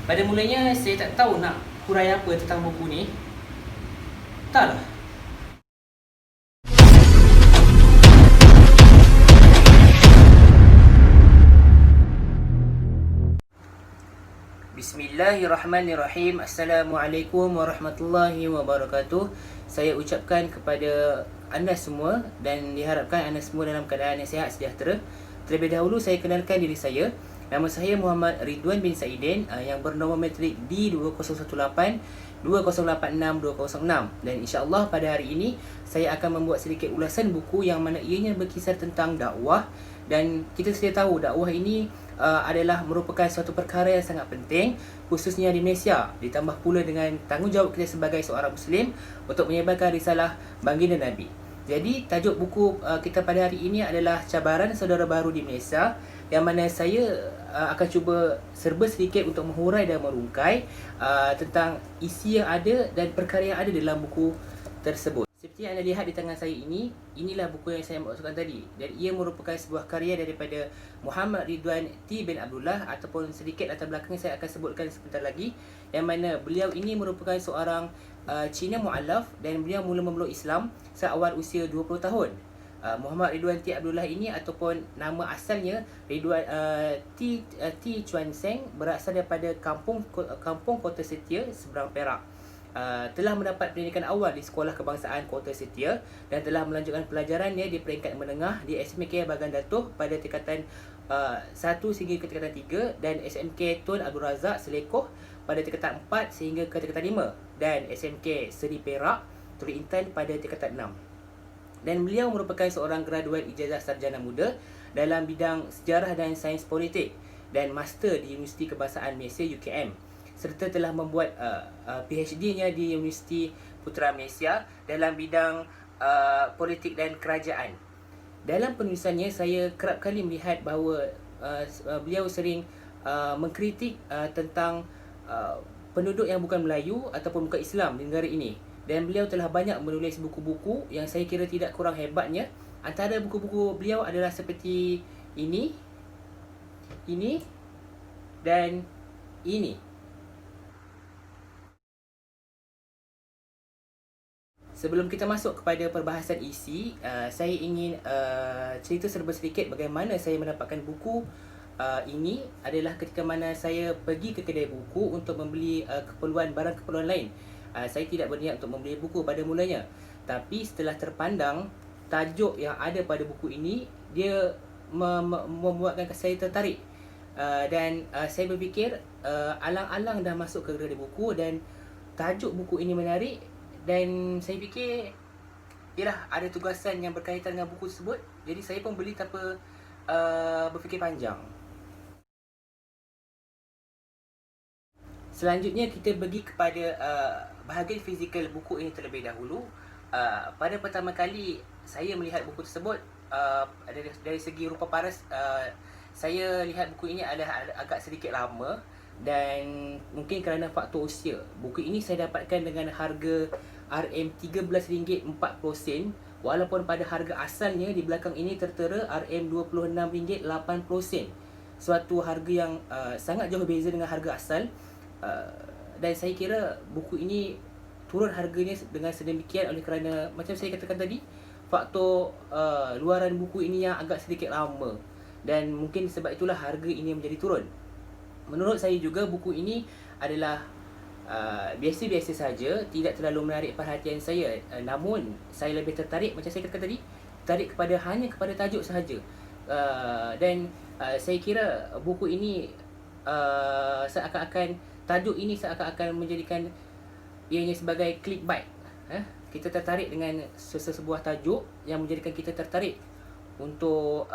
Pada mulanya saya tak tahu nak hurai apa tentang buku ni. Taklah. Bismillahirrahmanirrahim. Assalamualaikum warahmatullahi wabarakatuh. Saya ucapkan kepada anda semua dan diharapkan anda semua dalam keadaan yang sihat sejahtera. Terlebih dahulu saya kenalkan diri saya. Nama saya Muhammad Ridwan bin Saidin yang bernombor matrik D2018-2086-206. Dan insyaAllah pada hari ini saya akan membuat sedikit ulasan buku yang mana ianya berkisar tentang dakwah. Dan kita sedia tahu dakwah ini adalah merupakan suatu perkara yang sangat penting, khususnya di Malaysia. Ditambah pula dengan tanggungjawab kita sebagai seorang Muslim untuk menyebarkan risalah baginda Nabi. Jadi tajuk buku kita pada hari ini adalah Cabaran Saudara Baru di Malaysia, yang mana saya akan cuba serba sedikit untuk menghurai dan merungkai tentang isi yang ada dan perkara yang ada dalam buku tersebut. Seperti yang anda lihat di tangan saya ini, inilah buku yang saya maksudkan tadi. Dan ia merupakan sebuah karya daripada Muhammad Ridwan T. bin Abdullah, ataupun sedikit latar belakang saya akan sebutkan sebentar lagi, yang mana beliau ini merupakan seorang Cina mu'alaf dan beliau mula memeluk Islam seawal usia 20 tahun. Muhammad Ridwan T. Abdullah ini ataupun nama asalnya Ridwan T. Chuan Seng, berasal daripada kampung Kota Setia, seberang Perak. Telah mendapat pendidikan awal di Sekolah Kebangsaan Kota Setia dan telah melanjutkan pelajarannya di peringkat menengah di SMK Bagan Datoh pada tingkatan 1 sehingga ke tingkatan 3, dan SMK Tun Abdul Razak Selekoh pada tingkatan 4 sehingga ke tingkatan 5, dan SMK Seri Perak Turi Intan pada tingkatan 6. Dan beliau merupakan seorang graduat ijazah sarjana muda dalam bidang sejarah dan sains politik dan master di Universiti Kebangsaan Malaysia UKM, serta telah membuat PhD-nya di Universiti Putra Malaysia dalam bidang politik dan kerajaan. Dalam penulisannya, saya kerap kali melihat bahawa beliau sering mengkritik tentang penduduk yang bukan Melayu ataupun bukan Islam di negara ini. Dan beliau telah banyak menulis buku-buku yang saya kira tidak kurang hebatnya. Antara buku-buku beliau adalah seperti ini dan ini. Sebelum kita masuk kepada perbahasan isi, saya ingin cerita serba sedikit bagaimana saya mendapatkan buku ini. Adalah ketika mana saya pergi ke kedai buku untuk membeli barang keperluan lain. Saya tidak berniat untuk membeli buku pada mulanya, tapi setelah terpandang tajuk yang ada pada buku ini, dia membuatkan saya tertarik. Dan saya berfikir alang-alang dah masuk ke kedai buku dan tajuk buku ini menarik. Dan saya fikir, yalah, ada tugasan yang berkaitan dengan buku tersebut. Jadi saya pun beli tanpa berfikir panjang. Selanjutnya kita pergi kepada bahagian fizikal buku ini terlebih dahulu. Pada pertama kali saya melihat buku tersebut, dari segi rupa paras, saya lihat buku ini adalah agak sedikit lama. Dan mungkin kerana faktor usia, buku ini saya dapatkan dengan harga RM13.40, walaupun pada harga asalnya di belakang ini tertera RM26.80. Suatu harga yang sangat jauh beza dengan harga asal. Dan saya kira buku ini turun harganya dengan sedemikian oleh kerana, macam saya katakan tadi, faktor luaran buku ini yang agak sedikit lama. Dan mungkin sebab itulah harga ini menjadi turun. Menurut saya juga buku ini adalah biasa-biasa saja, tidak terlalu menarik perhatian saya. Namun saya lebih tertarik, macam saya katakan tadi, tertarik hanya kepada tajuk sahaja. Dan saya kira buku ini tajuk ini seakan-akan menjadikan ianya sebagai clickbait. Kita tertarik dengan sebuah tajuk yang menjadikan kita tertarik untuk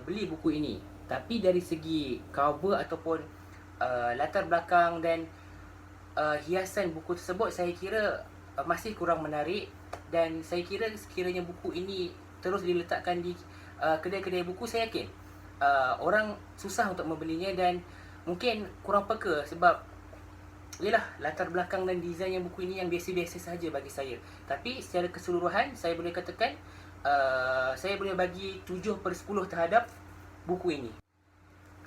beli buku ini. Tapi dari segi cover ataupun latar belakang dan hiasan buku tersebut, saya kira masih kurang menarik. Dan saya kira sekiranya buku ini terus diletakkan di kedai-kedai buku, saya yakin orang susah untuk membelinya dan mungkin kurang peka. Sebab yalah, latar belakang dan desain yang buku ini yang biasa-biasa saja bagi saya. Tapi secara keseluruhan saya boleh katakan saya boleh bagi 7/10 terhadap buku ini.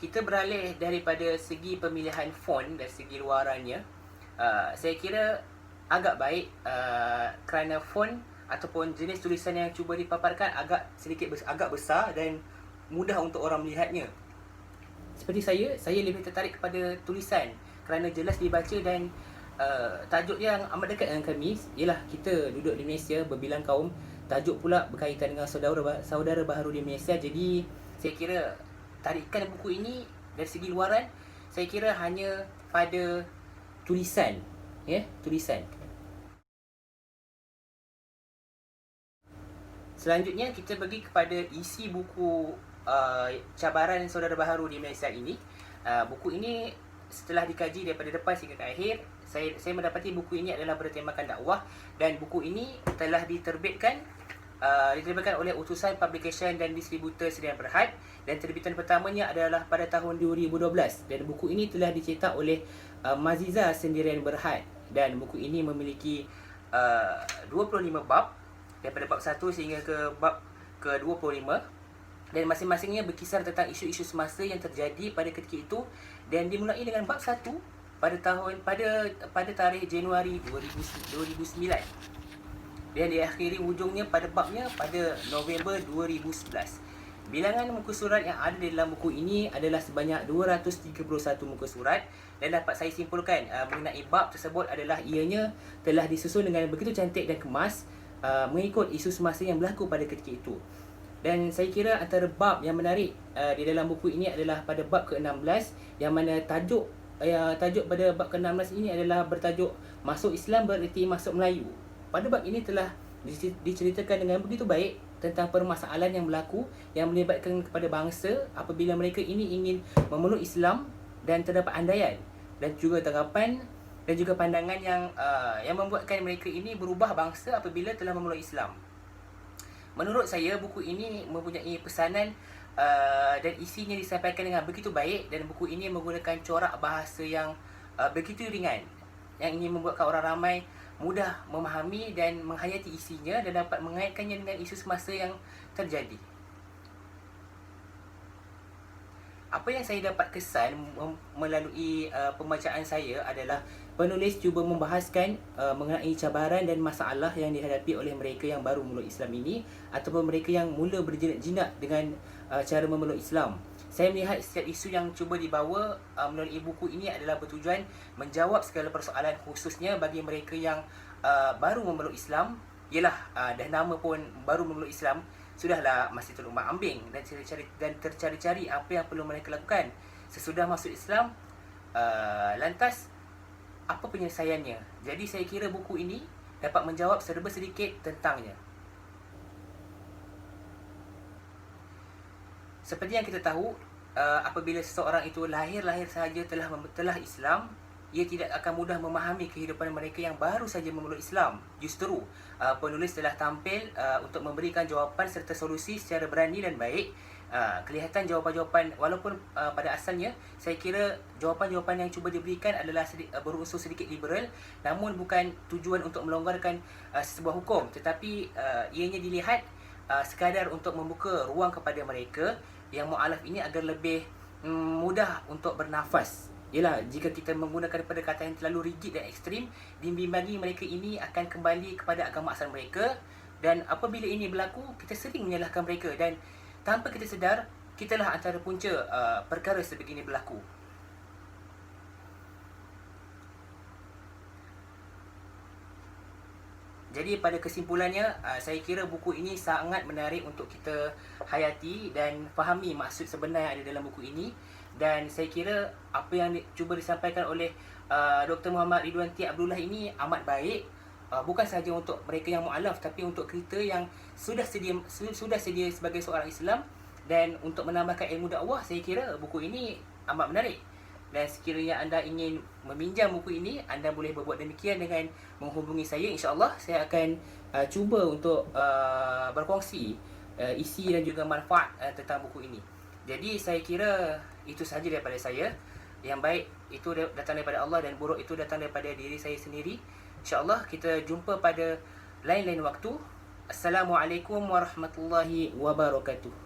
kita beralih daripada segi pemilihan font dan segi luarannya. Saya kira agak baik kerana font ataupun jenis tulisan yang cuba dipaparkan agak besar dan mudah untuk orang melihatnya. Seperti saya lebih tertarik kepada tulisan kerana jelas dibaca dan tajuk yang amat dekat dengan kami ialah kita duduk di Malaysia berbilang kaum. Tajuk pula berkaitan dengan saudara baharu di Malaysia. Jadi saya kira tarikan buku ini dari segi luaran, saya kira hanya pada tulisan, tulisan. Selanjutnya kita pergi kepada isi buku cabaran saudara baharu di Malaysia ini. Buku ini setelah dikaji daripada depan hingga ke akhir, saya mendapati buku ini adalah bertemakan dakwah dan buku ini telah diterbitkan oleh Utusan Publication dan Distributor Sdn Bhd dan terbitan pertamanya adalah pada tahun 2012 dan buku ini telah dicetak oleh Maziza Sdn Bhd dan buku ini memiliki 25 bab daripada bab 1 sehingga ke bab ke-25 dan masing-masingnya berkisar tentang isu-isu semasa yang terjadi pada ketika itu dan dimulai dengan bab 1 pada tarikh Januari 2009 dan diakhiri ujungnya pada babnya pada November 2011. Bilangan muka surat yang ada di dalam buku ini adalah sebanyak 231 muka surat dan dapat saya simpulkan mengenai bab tersebut adalah ianya telah disusun dengan begitu cantik dan kemas mengikut isu semasa yang berlaku pada ketika itu. Dan saya kira antara bab yang menarik di dalam buku ini adalah pada bab ke-16 yang mana tajuk pada bab ke-16 ini adalah bertajuk Masuk Islam bererti masuk Melayu. Pada bab ini telah diceritakan dengan begitu baik tentang permasalahan yang berlaku yang melibatkan kepada bangsa apabila mereka ini ingin memeluk Islam dan terdapat andaian dan juga tanggapan dan juga pandangan yang membuatkan mereka ini berubah bangsa apabila telah memeluk Islam. Menurut saya buku ini mempunyai pesanan dan isinya disampaikan dengan begitu baik dan buku ini menggunakan corak bahasa yang begitu ringan yang ingin membuatkan orang ramai mudah memahami dan menghayati isinya dan dapat mengaitkannya dengan isu semasa yang terjadi. Apa yang saya dapat kesan melalui pembacaan saya adalah penulis cuba membahaskan mengenai cabaran dan masalah yang dihadapi oleh mereka yang baru memeluk Islam ini ataupun mereka yang mula berjinak-jinak dengan cara memeluk Islam. Saya melihat setiap isu yang cuba dibawa melalui buku ini adalah bertujuan menjawab segala persoalan khususnya bagi mereka yang baru memeluk Islam. Ialah dah nama pun baru memeluk Islam, sudahlah masih terumbang ambing dan tercari-cari apa yang perlu mereka lakukan sesudah masuk Islam. Lantas apa penyelesaiannya? Jadi saya kira buku ini dapat menjawab serba sedikit tentangnya. Seperti yang kita tahu, apabila seseorang itu lahir sahaja telah Islam, ia tidak akan mudah memahami kehidupan mereka yang baru saja memeluk Islam. Justru, penulis telah tampil untuk memberikan jawapan serta solusi secara berani dan baik. Kelihatan jawapan-jawapan, walaupun pada asalnya saya kira jawapan-jawapan yang cuba diberikan adalah berunsur sedikit liberal, namun bukan tujuan untuk melonggarkan sebuah hukum, tetapi ianya dilihat sekadar untuk membuka ruang kepada mereka yang mu'alaf ini agar lebih mudah untuk bernafas. Ialah jika kita menggunakan pendekatan yang terlalu rigid dan ekstrim, bimbang-bimbang mereka ini akan kembali kepada agama asal mereka dan apabila ini berlaku, kita sering menyalahkan mereka dan tanpa kita sedar, kitalah antara punca perkara sebegini berlaku. Jadi pada kesimpulannya, saya kira buku ini sangat menarik untuk kita hayati dan fahami maksud sebenar yang ada dalam buku ini. Dan saya kira apa yang cuba disampaikan oleh Dr. Muhammad Ridwan T. Abdullah ini amat baik. Bukan sahaja untuk mereka yang mu'alaf, tapi untuk kita yang sudah sedia sebagai seorang Islam. Dan untuk menambahkan ilmu dakwah, saya kira buku ini amat menarik. Dan sekiranya anda ingin meminjam buku ini, anda boleh berbuat demikian dengan menghubungi saya. InsyaAllah saya akan cuba untuk berkongsi isi dan juga manfaat tentang buku ini. Jadi saya kira itu sahaja daripada saya. Yang baik itu datang daripada Allah dan buruk itu datang daripada diri saya sendiri. InsyaAllah kita jumpa pada lain-lain waktu. Assalamualaikum warahmatullahi wabarakatuh.